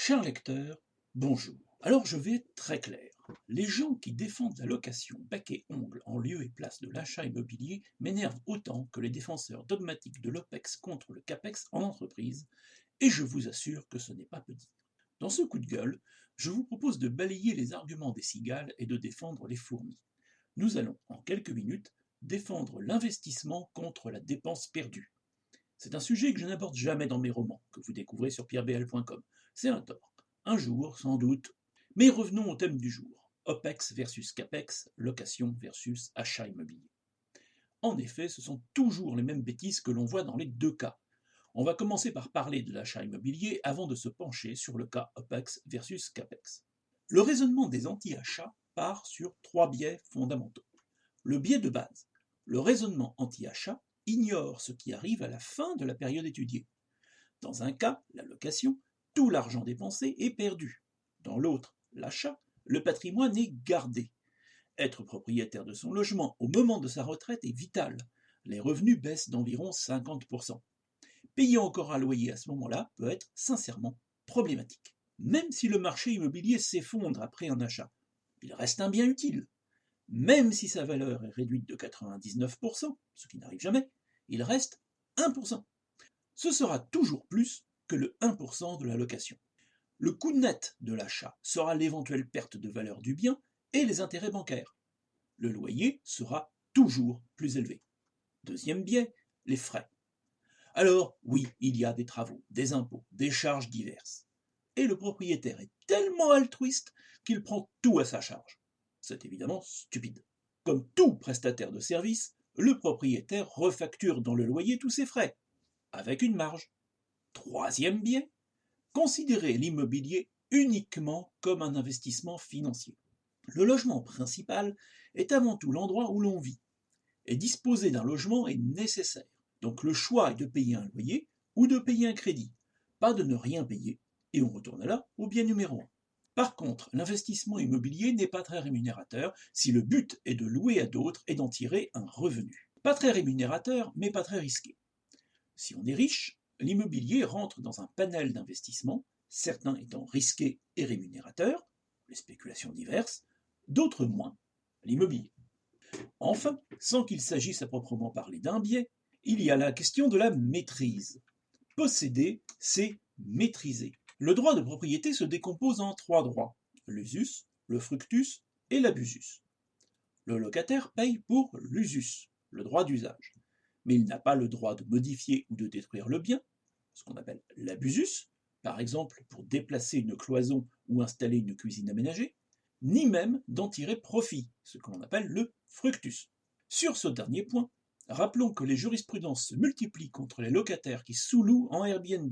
Cher lecteur, bonjour. Alors je vais être très clair. Les gens qui défendent la location bec et ongle en lieu et place de l'achat immobilier m'énervent autant que les défenseurs dogmatiques de l'OPEX contre le CAPEX en entreprise, et je vous assure que ce n'est pas peu dire. Dans ce coup de gueule, je vous propose de balayer les arguments des cigales et de défendre les fourmis. Nous allons, en quelques minutes, défendre l'investissement contre la dépense perdue. C'est un sujet que je n'aborde jamais dans mes romans, que vous découvrez sur pierrebl.com. C'est un tort. Un jour, sans doute. Mais revenons au thème du jour. OPEX versus CAPEX, location versus achat immobilier. En effet, ce sont toujours les mêmes bêtises que l'on voit dans les deux cas. On va commencer par parler de l'achat immobilier avant de se pencher sur le cas OPEX versus CAPEX. Le raisonnement des anti-achats part sur trois biais fondamentaux. Le biais de base. Le raisonnement anti-achat ignore ce qui arrive à la fin de la période étudiée. Dans un cas, la location, tout l'argent dépensé est perdu. Dans l'autre, l'achat, le patrimoine est gardé. Être propriétaire de son logement au moment de sa retraite est vital. Les revenus baissent d'environ 50%. Payer encore un loyer à ce moment-là peut être sincèrement problématique. Même si le marché immobilier s'effondre après un achat, il reste un bien utile. Même si sa valeur est réduite de 99%, ce qui n'arrive jamais, il reste 1%. Ce sera toujours plus que le 1% de la location. Le coût net de l'achat sera l'éventuelle perte de valeur du bien et les intérêts bancaires. Le loyer sera toujours plus élevé. Deuxième biais, les frais. Alors oui, il y a des travaux, des impôts, des charges diverses. Et le propriétaire est tellement altruiste qu'il prend tout à sa charge. C'est évidemment stupide. Comme tout prestataire de service, le propriétaire refacture dans le loyer tous ses frais, avec une marge. Troisième biais, considérer l'immobilier uniquement comme un investissement financier. Le logement principal est avant tout l'endroit où l'on vit, et disposer d'un logement est nécessaire. Donc le choix est de payer un loyer ou de payer un crédit, pas de ne rien payer, et on retourne là au biais numéro 1. Par contre, l'investissement immobilier n'est pas très rémunérateur si le but est de louer à d'autres et d'en tirer un revenu. Pas très rémunérateur, mais pas très risqué. Si on est riche, l'immobilier rentre dans un panel d'investissements, certains étant risqués et rémunérateurs, les spéculations diverses, d'autres moins, l'immobilier. Enfin, sans qu'il s'agisse à proprement parler d'un biais, il y a la question de la maîtrise. Posséder, c'est maîtriser. Le droit de propriété se décompose en trois droits, l'usus, le fructus et l'abusus. Le locataire paye pour l'usus, le droit d'usage, mais il n'a pas le droit de modifier ou de détruire le bien, ce qu'on appelle l'abusus, par exemple pour déplacer une cloison ou installer une cuisine aménagée, ni même d'en tirer profit, ce que l'on appelle le fructus. Sur ce dernier point, rappelons que les jurisprudences se multiplient contre les locataires qui sous-louent en Airbnb.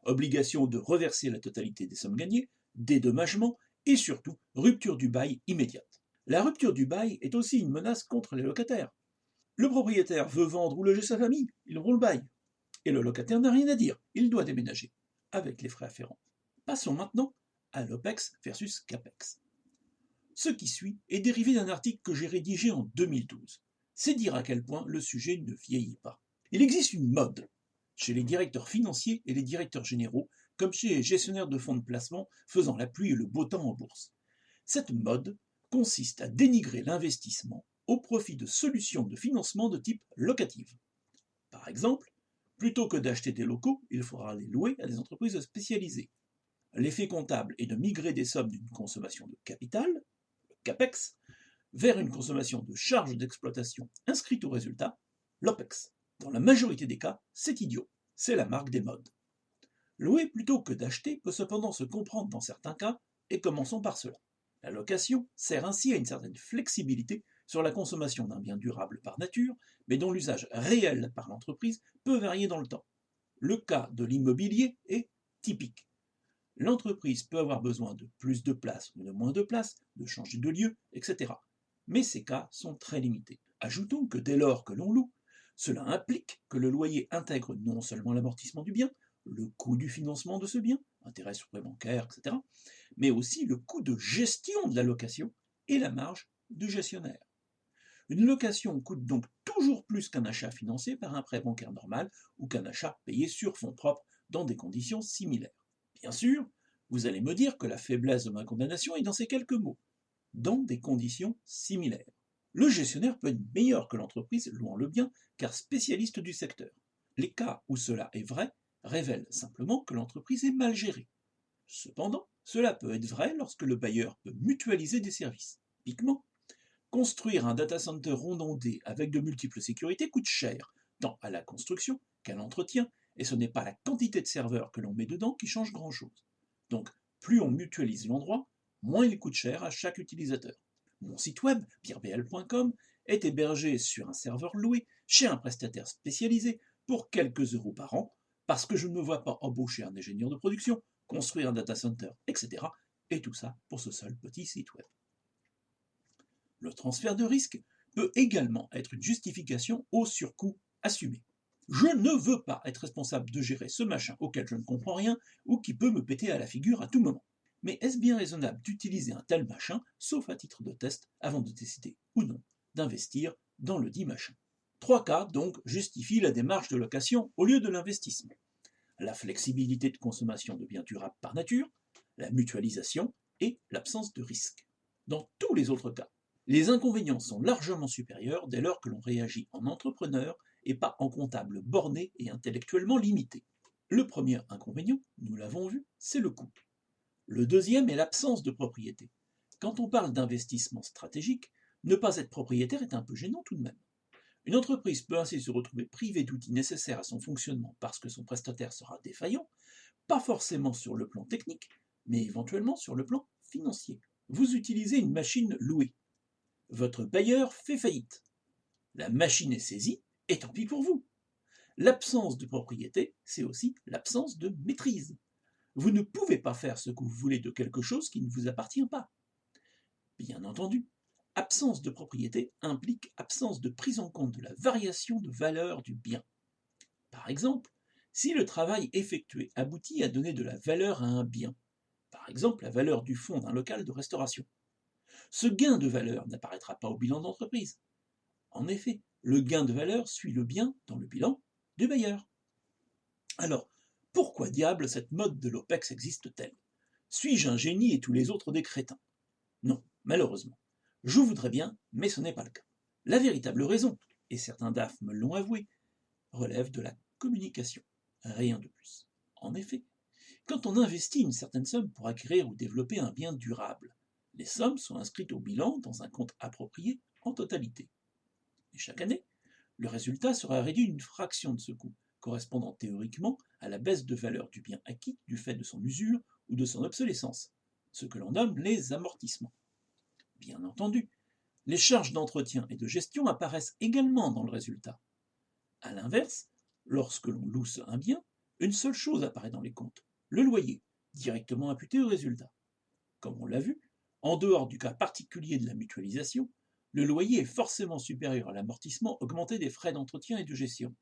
Obligation de reverser la totalité des sommes gagnées, dédommagement et surtout rupture du bail immédiate. La rupture du bail est aussi une menace contre les locataires. Le propriétaire veut vendre ou loger sa famille, il rompt le bail. Et le locataire n'a rien à dire, il doit déménager, avec les frais afférents. Passons maintenant à l'OPEX versus CAPEX. Ce qui suit est dérivé d'un article que j'ai rédigé en 2012. C'est dire à quel point le sujet ne vieillit pas. Il existe une mode chez les directeurs financiers et les directeurs généraux, comme chez les gestionnaires de fonds de placement faisant la pluie et le beau temps en bourse. Cette mode consiste à dénigrer l'investissement au profit de solutions de financement de type locative. Par exemple, plutôt que d'acheter des locaux, il faudra les louer à des entreprises spécialisées. L'effet comptable est de migrer des sommes d'une consommation de capital, le CAPEX, vers une consommation de charges d'exploitation inscrite au résultat, l'OPEX. Dans la majorité des cas, c'est idiot, c'est la marque des modes. Louer plutôt que d'acheter peut cependant se comprendre dans certains cas, et commençons par cela. La location sert ainsi à une certaine flexibilité sur la consommation d'un bien durable par nature, mais dont l'usage réel par l'entreprise peut varier dans le temps. Le cas de l'immobilier est typique. L'entreprise peut avoir besoin de plus de place ou de moins de place, de changer de lieu, etc. Mais ces cas sont très limités. Ajoutons que dès lors que l'on loue, cela implique que le loyer intègre non seulement l'amortissement du bien, le coût du financement de ce bien, intérêts sur prêt bancaire, etc., mais aussi le coût de gestion de la location et la marge du gestionnaire. Une location coûte donc toujours plus qu'un achat financé par un prêt bancaire normal ou qu'un achat payé sur fonds propres dans des conditions similaires. Bien sûr, Vous allez me dire que la faiblesse de ma condamnation est dans ces quelques mots, dans des conditions similaires. Le gestionnaire peut être meilleur que l'entreprise louant le bien, car spécialiste du secteur. Les cas où cela est vrai révèlent simplement que l'entreprise est mal gérée. Cependant, cela peut être vrai lorsque le bailleur peut mutualiser des services. Typiquement, construire un data center redondé avec de multiples sécurités coûte cher, tant à la construction qu'à l'entretien, et ce n'est pas la quantité de serveurs que l'on met dedans qui change grand-chose. Donc, plus on mutualise l'endroit, moins il coûte cher à chaque utilisateur. Mon site web, pierrebl.com, est hébergé sur un serveur loué chez un prestataire spécialisé pour quelques euros par an, parce que je ne me vois pas embaucher un ingénieur de production, construire un data center, etc. Et tout ça pour ce seul petit site web. Le transfert de risque peut également être une justification au surcoût assumé. Je ne veux pas être responsable de gérer ce machin auquel je ne comprends rien ou qui peut me péter à la figure à tout moment. Mais est-ce bien raisonnable d'utiliser un tel machin, sauf à titre de test, avant de décider ou non d'investir dans le dit machin? 3 cas donc justifient la démarche de location au lieu de l'investissement. La flexibilité de consommation de biens durables par nature, la mutualisation et l'absence de risque. Dans tous les autres cas, les inconvénients sont largement supérieurs dès lors que l'on réagit en entrepreneur et pas en comptable borné et intellectuellement limité. Le premier inconvénient, nous l'avons vu, c'est le coût. Le deuxième est l'absence de propriété. Quand on parle d'investissement stratégique, ne pas être propriétaire est un peu gênant tout de même. Une entreprise peut ainsi se retrouver privée d'outils nécessaires à son fonctionnement parce que son prestataire sera défaillant, pas forcément sur le plan technique, mais éventuellement sur le plan financier. Vous utilisez une machine louée. Votre bailleur fait faillite. La machine est saisie, et tant pis pour vous. L'absence de propriété, c'est aussi l'absence de maîtrise. Vous ne pouvez pas faire ce que vous voulez de quelque chose qui ne vous appartient pas. Bien entendu, absence de propriété implique absence de prise en compte de la variation de valeur du bien. Par exemple, si le travail effectué aboutit à donner de la valeur à un bien, par exemple la valeur du fonds d'un local de restauration, ce gain de valeur n'apparaîtra pas au bilan d'entreprise. En effet, le gain de valeur suit le bien dans le bilan du bailleur. Alors, pourquoi diable cette mode de l'OPEX existe-t-elle? Suis-je un génie et tous les autres des crétins? Non, malheureusement. Je voudrais bien, mais ce n'est pas le cas. La véritable raison, et certains DAF me l'ont avoué, relève de la communication. Rien de plus. En effet, quand on investit une certaine somme pour acquérir ou développer un bien durable, les sommes sont inscrites au bilan dans un compte approprié en totalité. Et chaque année, le résultat sera réduit d'une fraction de ce coût, correspondant théoriquement à la baisse de valeur du bien acquis du fait de son usure ou de son obsolescence, ce que l'on nomme les amortissements. Bien entendu, les charges d'entretien et de gestion apparaissent également dans le résultat. A l'inverse, lorsque l'on loue un bien, une seule chose apparaît dans les comptes, le loyer, directement imputé au résultat. Comme on l'a vu, en dehors du cas particulier de la mutualisation, le loyer est forcément supérieur à l'amortissement augmenté des frais d'entretien et de gestion.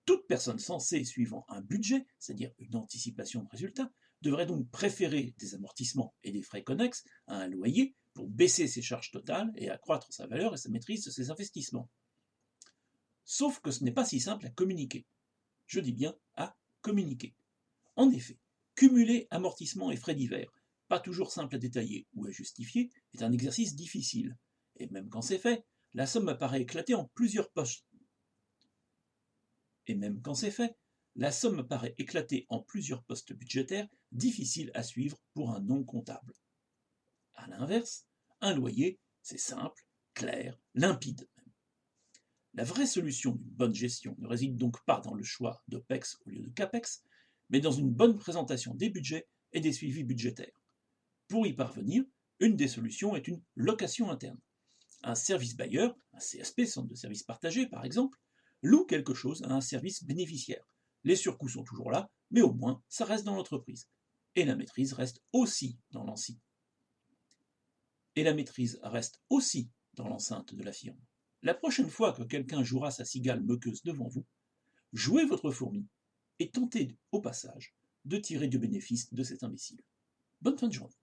Toute personne censée suivant un budget, c'est-à-dire une anticipation de résultat, devrait donc préférer des amortissements et des frais connexes à un loyer pour baisser ses charges totales et accroître sa valeur et sa maîtrise de ses investissements. Sauf que ce n'est pas si simple à communiquer. Je dis bien à communiquer. En effet, cumuler amortissements et frais divers, pas toujours simple à détailler ou à justifier, est un exercice difficile. Et même quand c'est fait, la somme apparaît éclatée en plusieurs postes. Budgétaires difficiles à suivre pour un non comptable. A l'inverse, un loyer, c'est simple, clair, limpide. La vraie solution d'une bonne gestion ne réside donc pas dans le choix d'OPEX au lieu de CAPEX, mais dans une bonne présentation des budgets et des suivis budgétaires. Pour y parvenir, une des solutions est une location interne. Un service bailleur, un CSP, centre de services partagés par exemple, loue quelque chose à un service bénéficiaire. Les surcoûts sont toujours là, mais au moins ça reste dans l'entreprise. Et la maîtrise reste aussi dans l'enceinte de la firme. La prochaine fois que quelqu'un jouera sa cigale moqueuse devant vous, jouez votre fourmi et tentez au passage de tirer du bénéfice de cet imbécile. Bonne fin de journée.